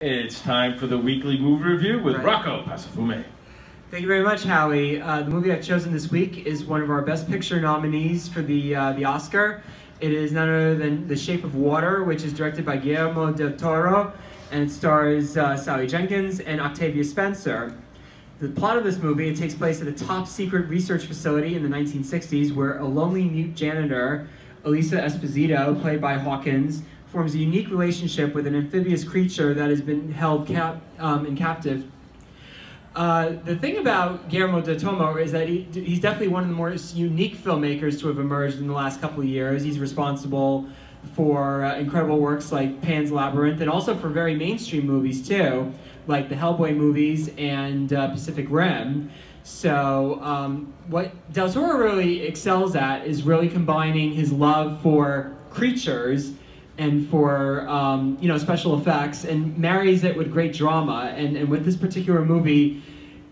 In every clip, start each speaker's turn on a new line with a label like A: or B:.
A: It's time for the weekly movie review with Rocco Pasafume.
B: Thank you very much, Howie. The movie I've chosen this week is one of our Best Picture nominees for the Oscar. It is none other than The Shape of Water, which is directed by Guillermo del Toro, and it stars Sally Jenkins and Octavia Spencer. The plot of this movie, it takes place at a top-secret research facility in the 1960s where a lonely mute janitor, Elisa Esposito, played by Hawkins, forms a unique relationship with an amphibious creature that has been held captive. The thing about Guillermo del Toro is that he's definitely one of the more unique filmmakers to have emerged in the last couple of years. He's responsible for incredible works like Pan's Labyrinth, and also for very mainstream movies too, like the Hellboy movies and Pacific Rim. So what del Toro really excels at is really combining his love for creatures and for special effects, and marries it with great drama. And with this particular movie,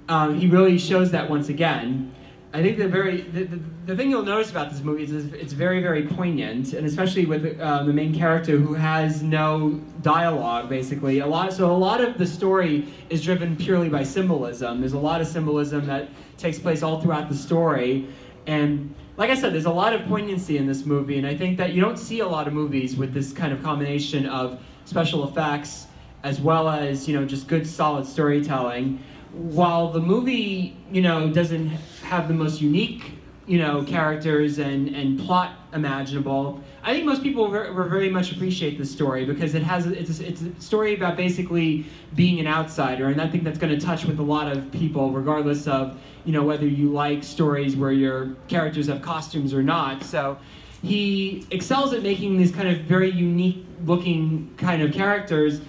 B: he really shows that once again. I think the thing you'll notice about this movie is it's very, very poignant, and especially with the main character who has no dialogue, basically. So a lot of the story is driven purely by symbolism. There's a lot of symbolism that takes place all throughout the story, and like I said, there's a lot of poignancy in this movie, and I think that you don't see a lot of movies with this kind of combination of special effects as well as, just good, solid storytelling. While the movie, doesn't have the most unique, characters and plot imaginable, I think most people very much appreciate this story because it's a story about basically being an outsider, and I think that's going to touch with a lot of people, regardless of whether you like stories where your characters have costumes or not. So he excels at making these kind of very unique looking kind of characters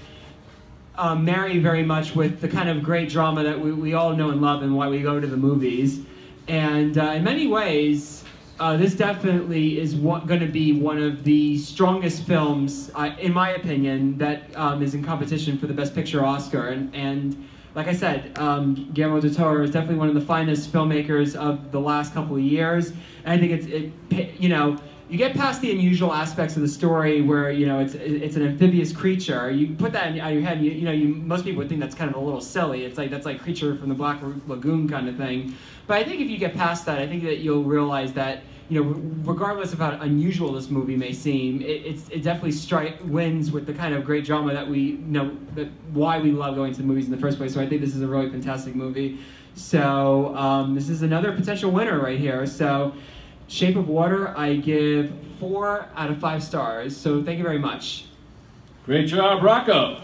B: marry very much with the kind of great drama that we all know and love and why we go to the movies. And in many ways, this definitely is going to be one of the strongest films, in my opinion, that is in competition for the Best Picture Oscar. And like I said, Guillermo del Toro is definitely one of the finest filmmakers of the last couple of years. And I think you get past the unusual aspects of the story where it's an amphibious creature. You put that in your head, most people would think that's kind of a little silly. It's like that's like Creature from the Black Lagoon kind of thing. But I think if you get past that, I think that you'll realize that regardless of how unusual this movie may seem, it definitely wins with the kind of great drama that why we love going to the movies in the first place. So I think this is a really fantastic movie. So this is another potential winner right here. So Shape of Water, I give 4 out of 5 stars. So thank you very much.
A: Great job, Rocco.